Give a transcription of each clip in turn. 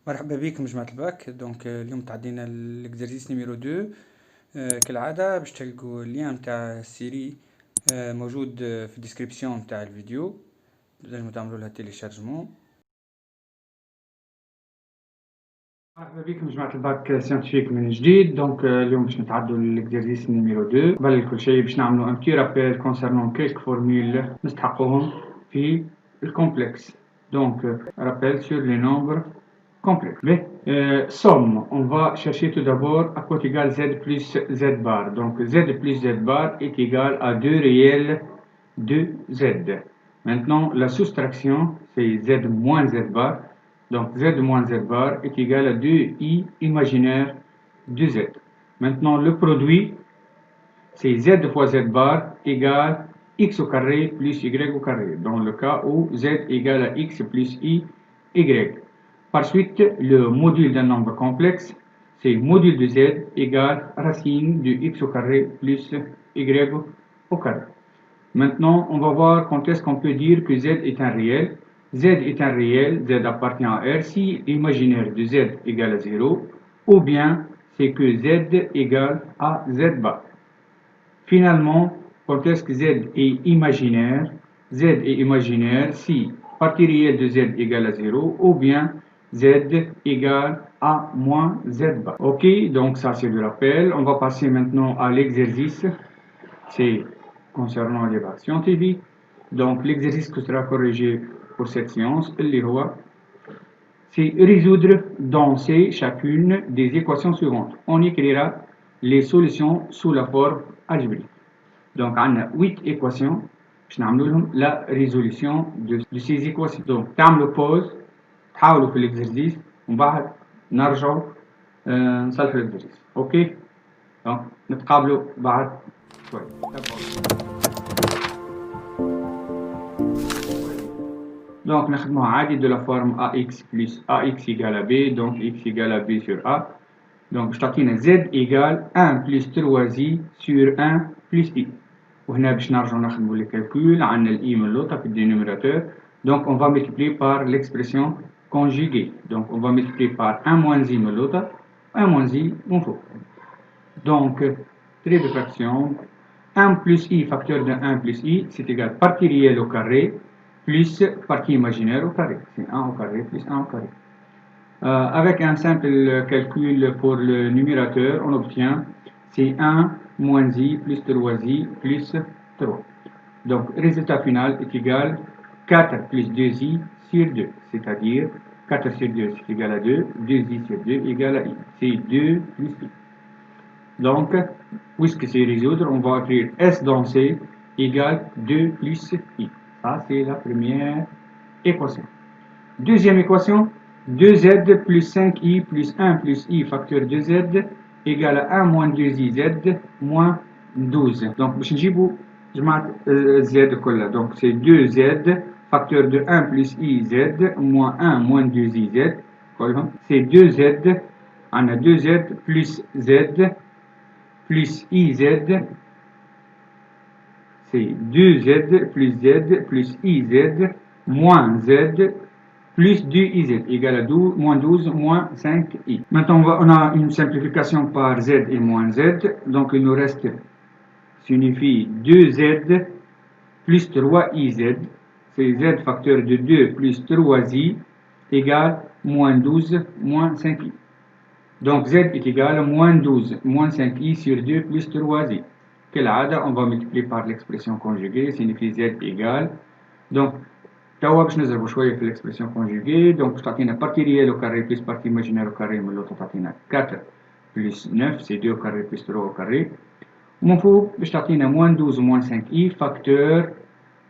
مرحبا بكم جماعة الباك. اليوم تعدينا الاكزرسيس نيميرو 2. كالعادة باش تلقوا اللين متاع السيري موجود في الديسكريبسيون متاع الفيديو، تنجموا تعملوا لها تيليشارجمون. مرحبا بكم جماعة الباك سيانتيفيك من جديد. اليوم باش نتعدوا للاكزرسيس نيميرو 2. قبل كل شيء باش نعملوا ان بتي رابيل كونسيرنون كيلك فورمول نستحقوهم في الكومبلكس. Rappel sur les nombres complexes. Mais somme, on va chercher tout d'abord à quoi est égal z plus z bar. Donc z plus z bar est égal à 2 réels de z. Maintenant, la soustraction, c'est z moins z bar. Donc z moins z bar est égal à 2i imaginaire de z. Maintenant, le produit, c'est z fois z bar égale x au carré plus y au carré, dans le cas où z égale à x plus y. Par suite, le module d'un nombre complexe, c'est module de z égale racine de x au carré plus y au carré. Maintenant, on va voir quand est-ce qu'on peut dire que z est un réel. Z est un réel, z appartient à R si l'imaginaire de z égale à 0, ou bien c'est que z égale à z bar. Finalement, quand est-ce que z est imaginaire? Z est imaginaire si partie réelle de z égale à 0 ou bien z égale à moins z bar. Ok, donc ça c'est le rappel. On va passer maintenant à l'exercice. C'est concernant les bases scientifiques. Donc l'exercice qui sera corrigé pour cette séance, c'est résoudre dans chacune des équations suivantes. On écrira les solutions sous la forme algébrique. Donc, on a 8 équations. Je vais la résolution de ces équations. Donc, تعملوا pause, تحاولوا في l'exercice, ومن بعد نرجعوا نصلحوا l'exercice. OK؟ Donc, نتقابلوا بعد شوي. Donc, نخدموها عادي de la forme ax plus ax égale à b, donc x égale à b sur a. Donc, je تعطينا z égale 1 plus 3i sur 1 plus i. وهنا باش نرجعوا نخدموا لي كالكول عندنا الاي من لوطا في الدينوميراتور. Donc on va multiplier par l'expression conjuguée. Donc on va multiplier par 1 moins i من لوطا 1 moins i من فوق. Donc trait de fraction 1 plus i facteur de 1 plus i c'est égal partie réelle au carré plus partie imaginaire au carré. C'est 1 au carré plus 1 au carré. Avec un simple calcul pour le numérateur, on obtient c'est 1 moins i plus 3i plus 3. Donc, résultat final est égal 4 plus 2i sur 2, c'est-à-dire 4 sur 2 c'est égal à 2, 2i sur 2 égale à i. C'est 2 plus i. Donc, puisque c'est résoudre, on va écrire S dans C égale 2 plus i. Ça, c'est la première équation. Deuxième équation, 2z plus 5i plus 1 plus i facteur 2z égale à 1 moins 2iz moins 12. Donc, باش نجيبوا جماعة z كلها. Donc, c'est 2z facteur de 1 plus iz moins 1 moins 2iz. C'est 2z, on a 2z plus z plus iz. C'est 2z plus z plus iz moins z plus 2iz égale à 12, moins 12 moins 5i. Maintenant, on a une simplification par z et moins z. Donc, il nous reste, signifie 2z plus 3iz. C'est z facteur de 2 plus 3i égale moins 12 moins 5i. Donc, z est égal à moins 12 moins 5i sur 2 plus 3i. كالعادة, on va multiplier par l'expression conjuguée, signifie z égale. Donc, توا باش نضربوا شويه في الاكسبرسيون كونجوغي. دونك باش تعطينا بارتي ريال او كاري بلس بارتي ايماجينير او كاري، من لوطا تعطينا 4 بلس 9 سي 2 او كاري بلس 3 او كاري. ومن فوق باش تعطينا موان 12 موان 5 اي فاكتور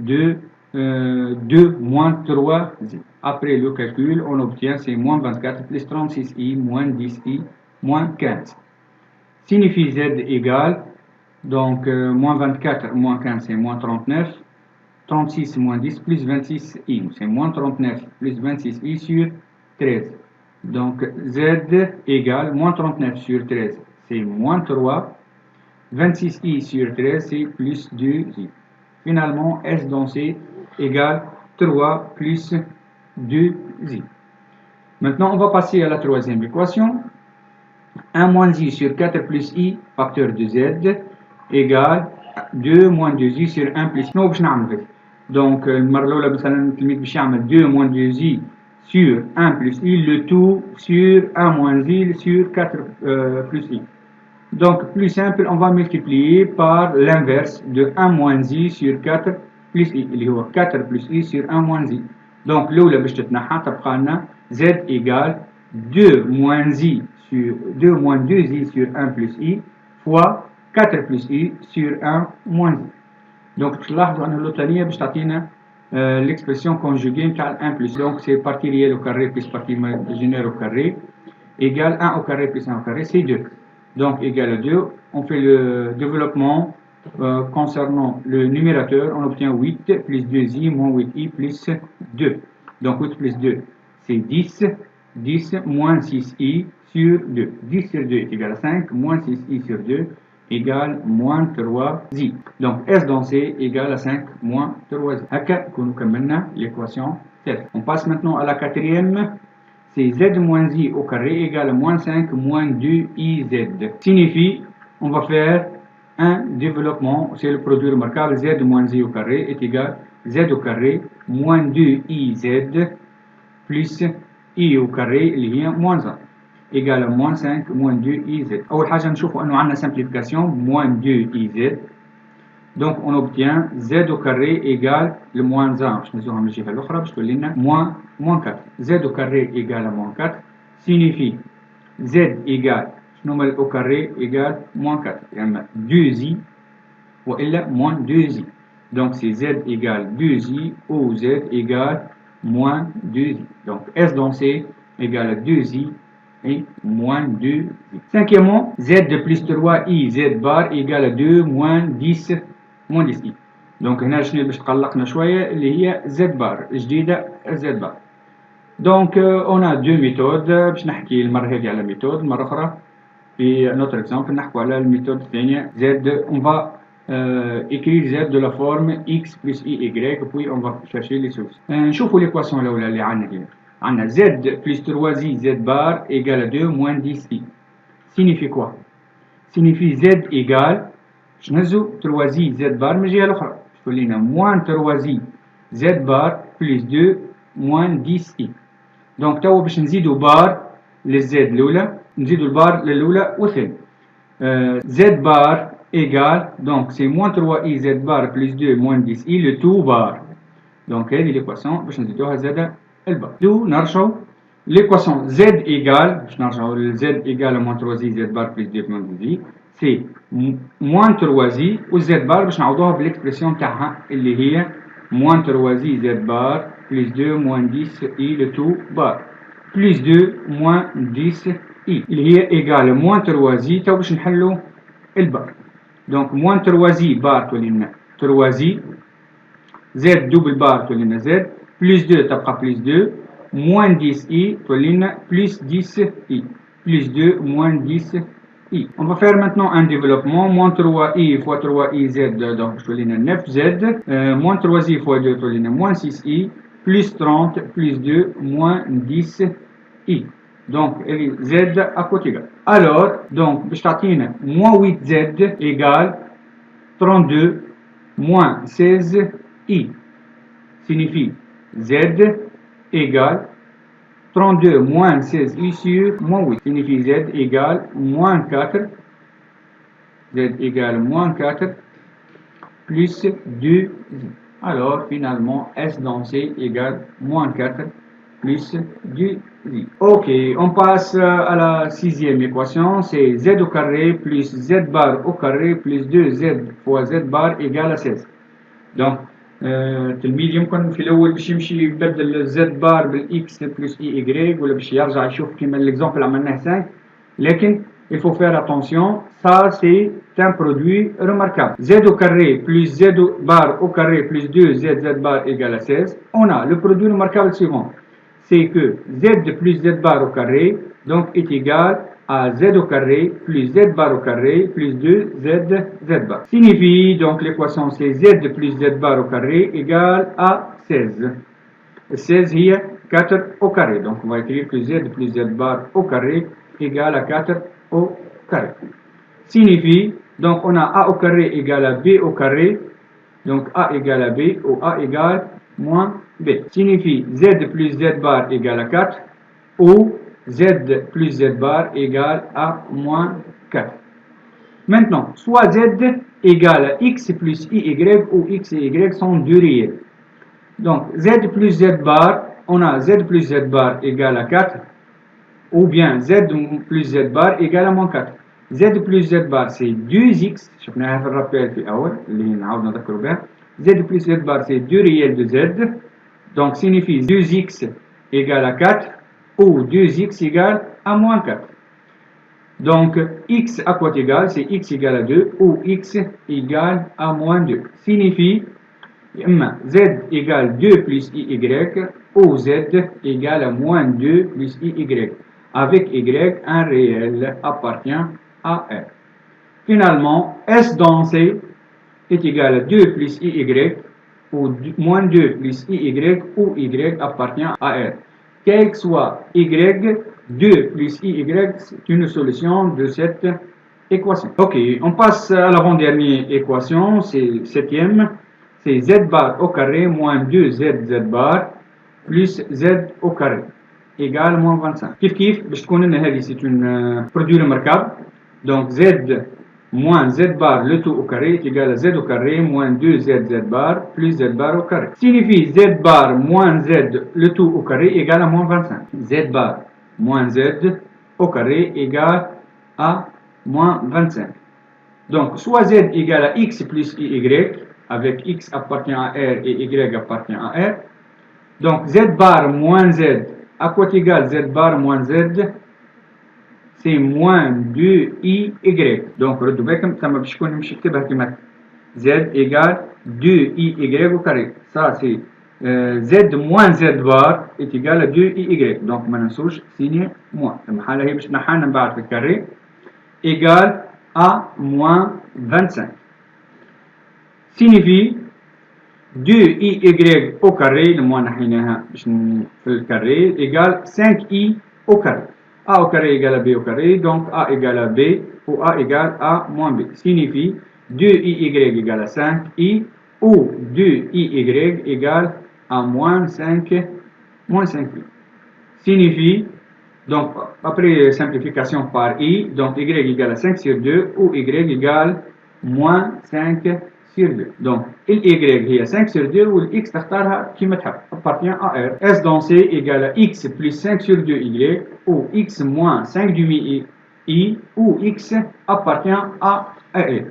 de 2 moins 3 i. Après le calcul, on obtient c'est moins 24 plus 36i moins 10i moins 15. Signifie z égale, donc moins 24 moins 15 c'est moins 39. 36 moins 10 plus 26i, c'est moins 39 plus 26i sur 13. Donc z égale moins 39 sur 13, c'est moins 3. 26i sur 13, c'est plus 2i. Finalement, S dans C égale 3 plus 2i. Maintenant, on va passer à la troisième équation. 1 moins i sur 4 plus i facteur de z égale 2 moins 2i sur 1 plus i. شنو باش نعمل هذا؟ دونك المرة الأولى مثلا التلميذ باش يعمل 2 moins 2i sur 1 plus i, le tout sur 1 moins i sur 4 plus i. Donc, plus simple, on va multiplier par l'inverse de 1 moins i sur 4 plus i, اللي هو 4 plus i sur 1 moins i. Donc, الأولى باش تتنحى تبقى لنا z égale 2 moins i sur 2 moins 2i sur 1 plus i fois 4 plus i sur 1 moins i. Donc, تلاحظوا أن الثانية باش تعطينا l'expression conjuguée نتاع 1 plus. Donc, c'est partie réelle au carré plus partie imaginaire au carré égale 1 au carré plus 1 au carré, c'est 2. Donc, égal à 2, on fait le développement concernant le numérateur, on obtient 8 plus 2i moins 8i plus 2. Donc, 8 plus 2, c'est 10, 10 moins 6i sur 2. 10 sur 2 est égal à 5, moins 6i sur 2 égale moins 3i. Donc, S dans C égale à 5 moins 3i. هكا نكونوا كملنا l'équation 7. On passe maintenant à la quatrième. C'est z moins i au carré égale à moins 5 moins 2iz. Signifie, on va faire un développement, c'est le produit remarquable, z moins i au carré est égal à z au carré moins 2iz plus i au carré اللي هي moins 1 égale à moins 5 moins 2iz. أول حاجة نشوفوا أنه عندنا simplification moins 2iz. Donc on obtient z au carré égale le moins 1. Je نزوها من الجهة الأخرى باش تولي لنا moins 4. Z au carré égale à moins 4 signifie z égale شنو au carré égale moins 4. يعني 2i وإلا moins 2i. Donc c'est z égale 2i ou z égale moins 2i. Donc S dans C égale à 2i et moins 2i. Cinquièmement, z plus 3i z bar égale à 2 moins 10 moins 10i. Donc هنا شنو باش تقلقنا شوية اللي هي z bar جديدة z bar. Donc on a deux méthodes باش نحكي المرة هذه على méthode المرة أخرى في notre exemple نحكوا على الميثود الثانية z. On va écrire z de la forme x plus y puis on va chercher les solutions. نشوفوا l'équation الأولى اللي عندنا هنا. عندنا z plus 3i z bar égale à 2 moins 10i. Signifie quoi? Signifie z égale شنزو 3i z bar من الجهة الأخرى تقول لنا moins 3i z bar plus 2 moins 10i. Donc توا باش نزيدو بار للزد الأولى نزيدو البار للأولى والثانية. z bar égale donc c'est moins 3i z bar plus 2 moins 10i le tout bar. Donc هذه l'équation باش نزيدوها زادة البار. دو نرجعو l'équation z égale باش نرجعو z égale à moins 3i z bar plus 2 moins 10i c'est moins 3i و z bar باش نعوضوها بالإكسبرسيون تاعها اللي هي moins 3i z bar plus 2 moins 10i le tout bar plus 2 moins 10i اللي هي égale moins 3i. تو باش نحلو البار. donc moins 3i bar تولي لنا 3i z double bar تولي لنا z plus 2 تبقى plus 2 moins 10i تولي لنا plus 10i plus 2 moins 10i. On va faire maintenant un développement. Moins 3i fois 3iz, donc je vais donner 9z. Moins 3i fois 2, je vais donner moins 6i. Plus 30, plus 2, moins 10i. Donc, z à côté. Alors, donc, je vais moins 8z égale 32 moins 16i. Signifie z égale 32 moins 16i sur moins 8 signifie z égale moins 4. Z égale moins 4 plus 2i. Alors finalement S dans C égale moins 4 plus 2i. Ok, on passe à la sixième équation. C'est z au carré plus z bar au carré plus 2z fois z bar égale à 16. Donc التلميذ يمكن في الاول باش يمشي يبدل الزد بار بالاكس بلس اي ايغريك ولا باش يرجع يشوف كيما ليكزامبل عملناه 5 لكن il faut faire attention, ça c'est un produit remarquable. Z au carré plus z bar au carré plus 2 z bar égale à 16. On a le produit remarquable suivant, c'est que z plus z bar au carré donc est égal à z au carré plus z bar au carré plus 2 z bar. Signifie donc l'équation c'est z plus z bar au carré égale à 16. 16 هي 4 au carré. Donc on va écrire que z plus z bar au carré égale à 4 au carré. Signifie, donc on a a au carré égale à b au carré, donc a égale à b ou a égale moins b. Signifie z plus z bar égale à 4 ou z plus z bar égale à moins 4. Maintenant, soit z égale à x plus y ou x et y sont deux réels. Donc z plus z bar, on a z plus z bar égale à 4 ou bien z plus z bar égale à moins 4. z plus z bar c'est 2x, شفناها في الرابيل في الأول اللي نعاود نذكروا بها. z plus z bar c'est 2 réels de z, donc signifie 2x égale à 4 ou 2x égale à moins 4. Donc x à quoi égale? C'est x égale à 2 ou x égale à moins 2. Signifie z égale 2 plus y ou z égale à moins 2 plus y. Avec y, un réel appartient à R. Finalement, S dans C est égal à 2 plus y ou moins 2 plus y ou y appartient à R. Quel que soit y, 2 plus y, c'est une solution de cette équation. Ok, on passe à l'avant-dernière équation, c'est septième. C'est z bar au carré moins 2z bar plus z au carré égale moins 25. Kif kif, c'est une produit remarquable. Donc z moins z bar le tout au carré est égal à z au carré moins 2z bar plus z bar au carré. Signifie z bar moins z le tout au carré égale à moins 25. Z bar moins z au carré égale à moins 25. Donc soit z égale à x plus y, avec x appartient à R et y appartient à R. Donc z bar moins z, à quoi égale z bar moins z? C'est moins 2y. Donc z égale 2y au carré. Ça c'est z moins z bar est égal à 2y. Donc ما ننسوش signer moins. الحالة هي باش نحن بعد في الكاري égale à moins 25. Signifie 2y au carré, le moins نحيناها باش في الكاري égale 5y au carré. A au carré égale à b au carré, donc a égale à b ou a égale à moins b. Signifie 2y égale à 5y ou 2y égale à moins 5y. Signifie, donc après simplification par i, donc y égale à 5 sur 2 ou y égale moins 5 sur 2. Donc y هي 5 sur 2 ou x تختارها كيما تحب appartient à R. S dans C égale à x plus 5 sur 2y ou x moins 5 demi i ou x appartient à R.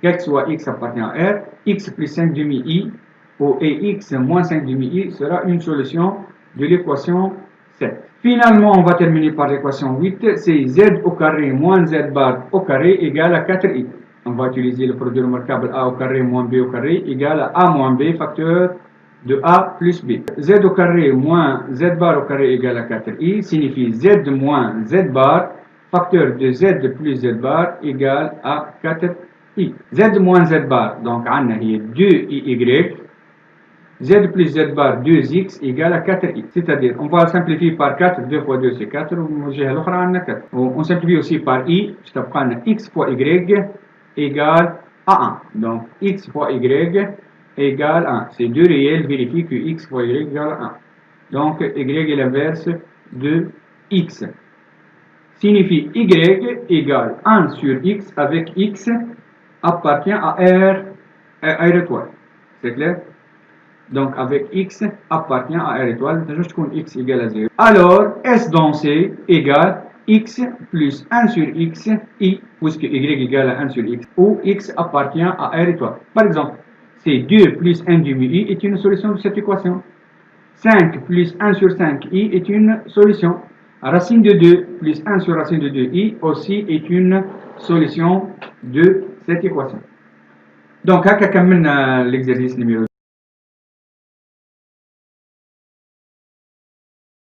Quel que soit x appartient à R, x plus 5 demi i ou x moins 5 demi i sera une solution de l'équation 7. Finalement, on va terminer par l'équation 8, c'est z au carré moins z bar au carré égale à 4i. On va utiliser le produit remarquable a au carré moins b au carré égale à a moins b facteur de a plus b. Z au carré moins z bar au carré égale à 4i signifie z moins z bar facteur de z plus z bar égale à 4i. Z moins z bar, donc on a 2y. Z plus z bar 2x égale à 4i. C'est-à-dire, on va simplifier par 4, 2 fois 2 c'est 4, on simplifie aussi par i, x fois y égale à 1. Donc, x fois y égale 1. C'est deux réels, vérifie que x fois y égale 1. Donc, y est l'inverse de x. Signifie y égale 1 sur x avec x appartient à R étoile. C'est clair? Donc, avec x appartient à R étoile, juste qu'on x égale à 0. Alors, S dans C égale x plus 1 sur x, i, puisque y égale à 1 sur x, où x appartient à R étoile. Par exemple, c'est 2 plus 1 demi i est une solution de cette équation. 5 plus 1 sur 5 i est une solution. Racine de 2 plus 1 sur racine de 2 i aussi est une solution de cette équation. Donc, هكا كملنا l'exercice numéro